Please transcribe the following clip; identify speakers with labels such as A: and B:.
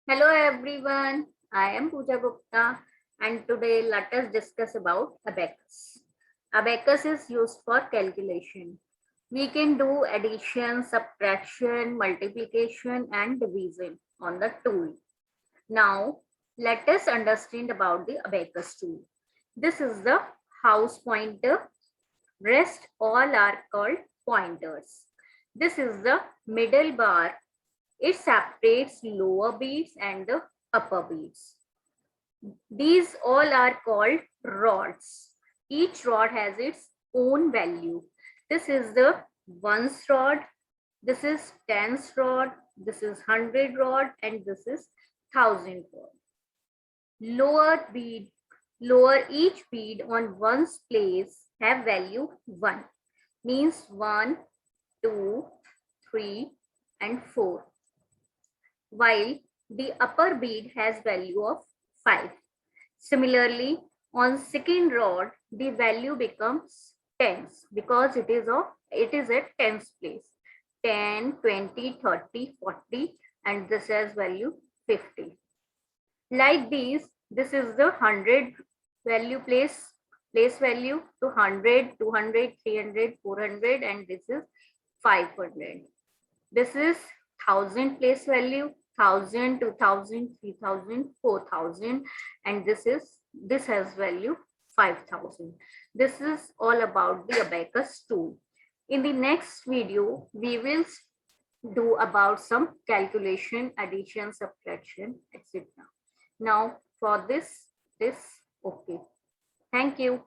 A: Hello everyone, I am Pooja Gupta and today let us discuss about abacus. Abacus is used for calculation. We can do addition, subtraction, multiplication and division on the tool. Now let us understand about the abacus tool. This is the house pointer. Rest all are called pointers. This is the middle bar. It separates lower beads and the upper beads. These all are called rods. Each rod has its own value. This is the ones rod, this is tens rod, this is hundred rod, and this is thousand rod. Lower bead, lower each bead on one's place have value 1. Means 1, 2, 3, and 4. While the upper bead has value of 5. Similarly, on second rod, the value becomes tens because it is at tens place. 10, 20, 30, 40, and this has value 50. Like these, this is the 100 value place value to 100, 200, 300, 400, and this is 500. This is 1000 place value, 1000, 2000, 3000, 4000, and this has value 5000. This is all about the abacus tool. In the next video, we will do about some calculation, addition, subtraction, etc. Now for this, okay. Thank you.